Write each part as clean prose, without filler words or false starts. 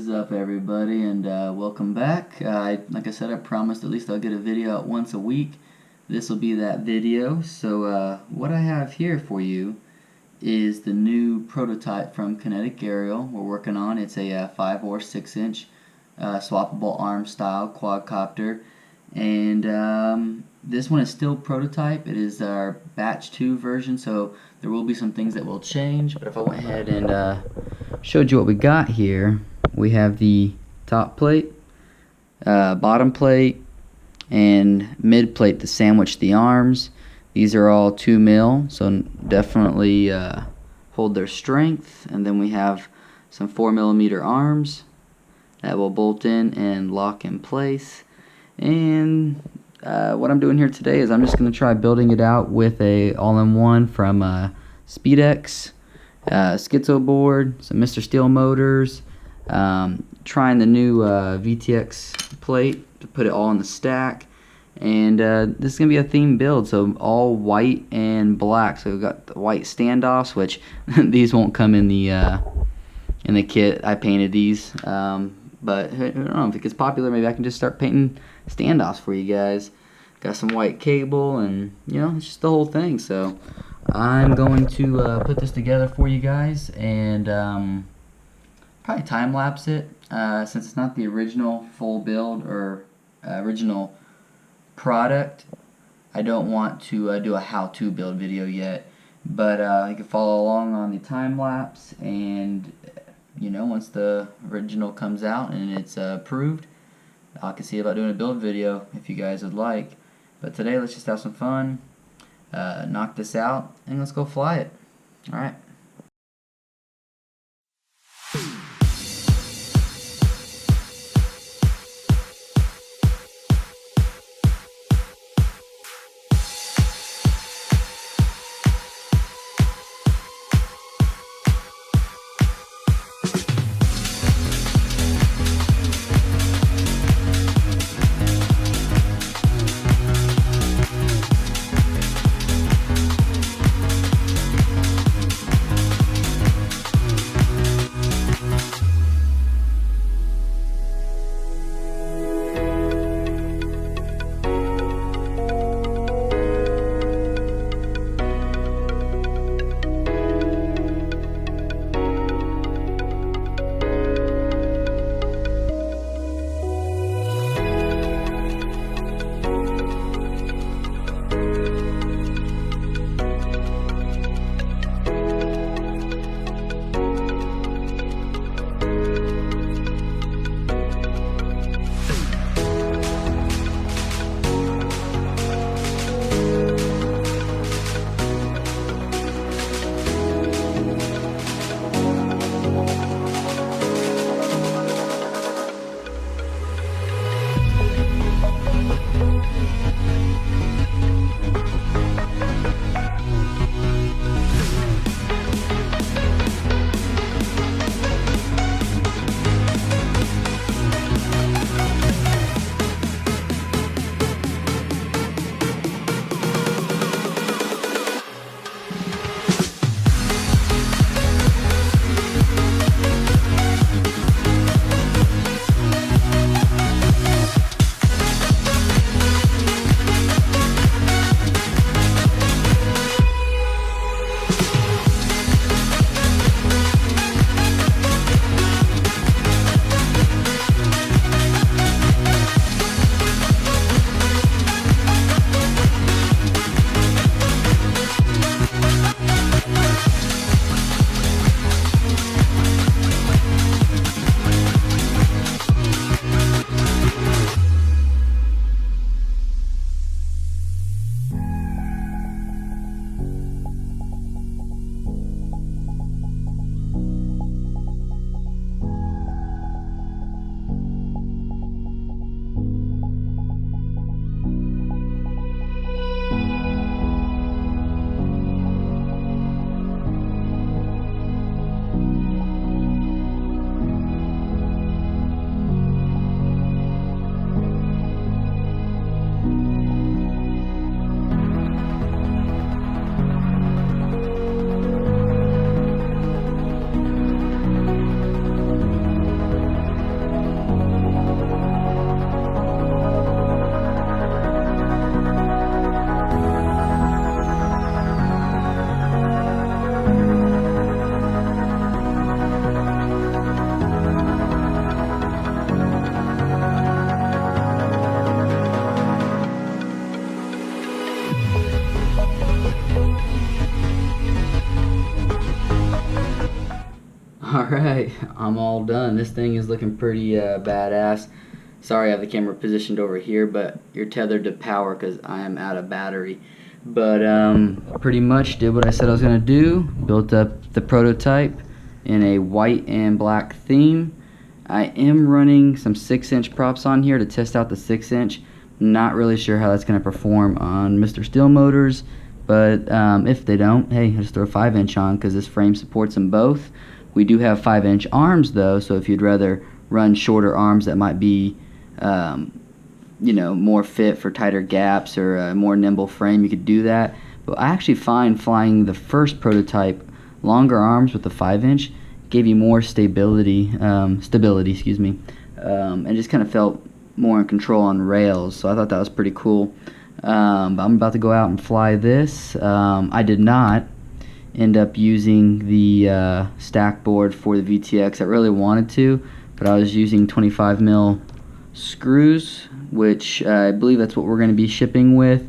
is up, everybody, and welcome back. Like I said, I promised at least I'll get a video out once a week. This will be that video. So what I have here for you is the new prototype from Kinetic Aerial we're working on. It's a 5 or 6 inch swappable arm style quadcopter, and this one is still prototype. It is our batch 2 version, so there will be some things that will change. But if I went ahead and showed you what we got here, we have the top plate, bottom plate, and mid plate to sandwich the arms. These are all 2 mil, so definitely hold their strength. And then we have some 4mm arms that will bolt in and lock in place. And what I'm doing here today is I'm just going to try building it out with a all-in-one from Speedix, Skitzo board, some Mr. Steel motors, trying the new VTX plate to put it all in the stack. And this is going to be a theme build, so all white and black. So we've got the white standoffs, which these won't come in the kit. I painted these, but I don't know, if it gets popular, maybe I can just start painting standoffs for you guys. Got some white cable, and you know, it's just the whole thing. So I'm going to put this together for you guys, and probably time lapse it, since it's not the original full build or original product. I don't want to do a how-to build video yet, but you can follow along on the time lapse, and you know, once the original comes out and it's approved, I can see about doing a build video if you guys would like. But today, let's just have some fun, knock this out, and let's go fly it. Alright. Alright, I'm all done. This thing is looking pretty badass. Sorry I have the camera positioned over here, but you're tethered to power because I am out of battery. But pretty much did what I said I was going to do. Built up the prototype in a white and black theme. I am running some 6-inch props on here to test out the 6-inch. Not really sure how that's going to perform on Mr. Steel motors, but if they don't, hey, just throw a 5-inch on because this frame supports them both. We do have 5-inch arms though, so if you'd rather run shorter arms that might be you know, more fit for tighter gaps or a more nimble frame, you could do that. But I actually find flying the first prototype longer arms with the 5-inch gave you more stability, and just kind of felt more in control on rails, so I thought that was pretty cool. But I'm about to go out and fly this. I did not end up using the stack board for the VTX. I really wanted to, but I was using 25mm screws, which I believe that's what we're going to be shipping with.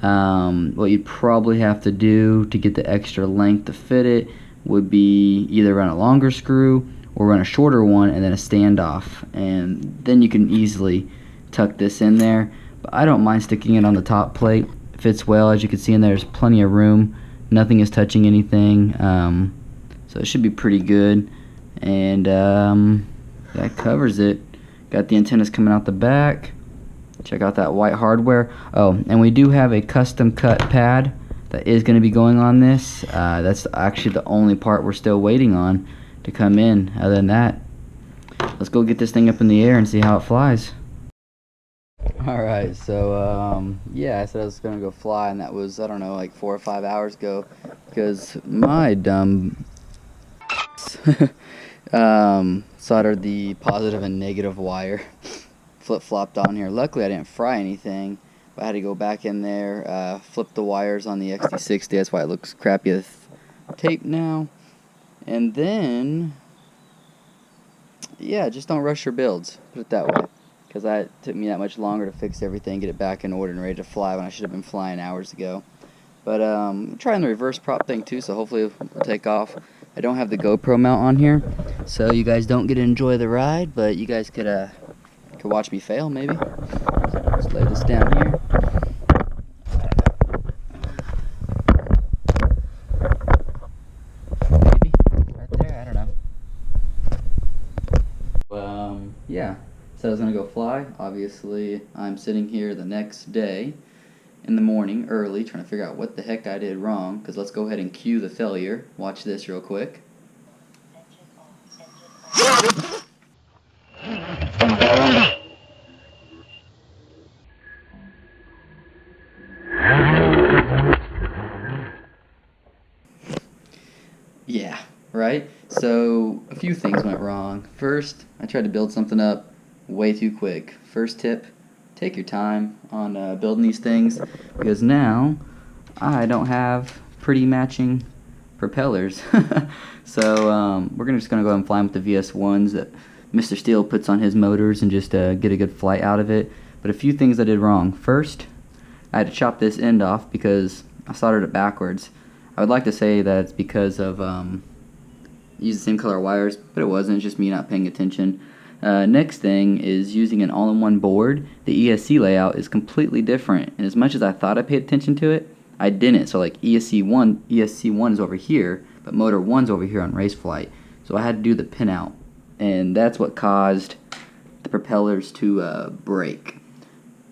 What you'd probably have to do to get the extra length to fit it would be either run a longer screw or run a shorter one and then a standoff, and then you can easily tuck this in there. But I don't mind sticking it on the top plate. It fits well. As you can see in there, there's plenty of room. Nothing is touching anything, so it should be pretty good. And that covers it. Got the antennas coming out the back. Check out that white hardware. Oh, and we do have a custom cut pad that is going to be going on this. That's actually the only part we're still waiting on to come in. Other than that, let's go get this thing up in the air and see how it flies. Alright, so yeah, I said I was going to go fly, and that was, I don't know, like 4 or 5 hours ago, because my dumb soldered the positive and negative wire flip-flopped on here. Luckily I didn't fry anything, but I had to go back in there, flip the wires on the XT60. That's why it looks crappy with tape now. And then, yeah, just don't rush your builds, put it that way, because it took me that much longer to fix everything, get it back in order and ready to fly when I should have been flying hours ago. But I'm trying the reverse prop thing too, so hopefully it'll take off. I don't have the GoPro mount on here, so you guys don't get to enjoy the ride, but you guys could watch me fail maybe. So let's lay this down here. Maybe right there, I don't know. Yeah, so I was gonna go fly. Obviously, I'm sitting here the next day in the morning early trying to figure out what the heck I did wrong, because let's go ahead and cue the failure. Watch this real quick. Yeah, right? So a few things went wrong. First, I tried to build something up way too quick. First tip, take your time on building these things, because now I don't have pretty matching propellers. So we're just going to go ahead and fly them with the VS1s that Mr. Steele puts on his motors and just get a good flight out of it. But a few things I did wrong. First, I had to chop this end off because I soldered it backwards. I would like to say that it's because of use the same color wires, but it wasn't. It's just me not paying attention. Next thing is using an all-in-one board. The ESC layout is completely different, and as much as I thought I paid attention to it, I didn't. So like ESC1 is over here, but motor 1's over here on Raceflight. So I had to do the pinout, and that's what caused the propellers to break.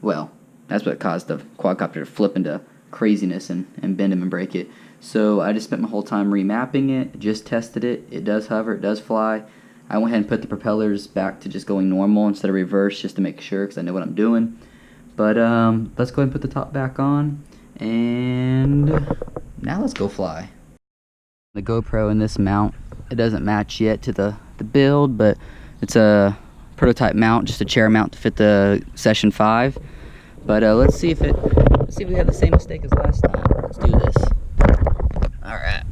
Well, that's what caused the quadcopter to flip into craziness and bend them and break it. So I just spent my whole time remapping it, just tested it. It does hover, it does fly. I went ahead and put the propellers back to just going normal instead of reverse, just to make sure, because I know what I'm doing. But let's go ahead and put the top back on, and now let's go fly. The GoPro in this mount, it doesn't match yet to the build, but it's a prototype mount, just a chair mount to fit the Session 5. But let's see if we have the same mistake as last time. Let's do this. All right.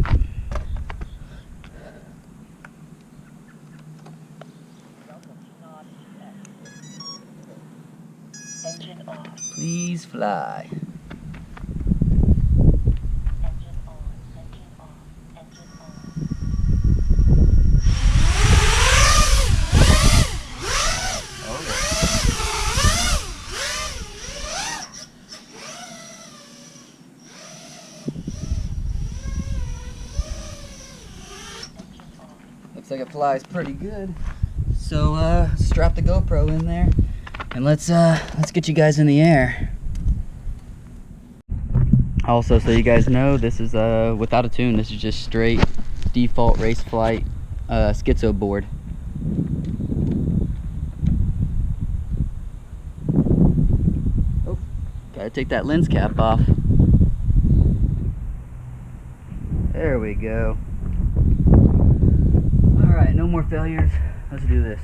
Please fly. Looks like it flies pretty good. So strap the GoPro in there and let's get you guys in the air. Also, so you guys know, this is without a tune. This is just straight default race flight Skitzo board. Oh, gotta take that lens cap off. There we go. All right, no more failures. Let's do this.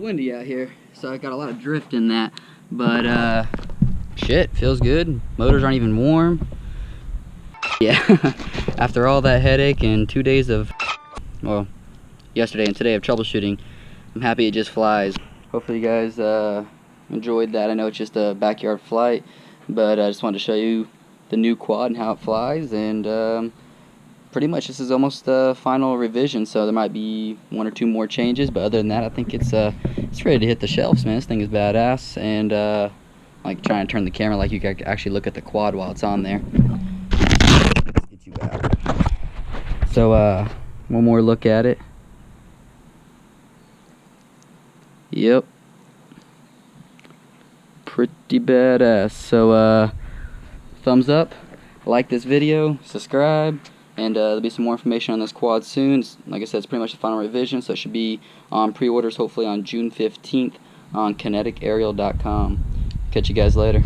Windy out here, so I got a lot of drift in that, but shit, feels good. Motors aren't even warm. Yeah. After all that headache and 2 days of, well, yesterday and today of troubleshooting, I'm happy it just flies. Hopefully you guys enjoyed that. I know it's just a backyard flight, but I just wanted to show you the new quad and how it flies, and pretty much this is almost the final revision, so there might be 1 or 2 more changes, but other than that, I think it's ready to hit the shelves, man. This thing is badass, and like trying to turn the camera like you can actually look at the quad while it's on there. Let's get you out. So one more look at it. Yep, pretty badass. So thumbs up, like this video, subscribe. And there'll be some more information on this quad soon. Like I said, it's pretty much the final revision, so it should be on pre-orders hopefully on June 15th on KineticAerial.com. Catch you guys later.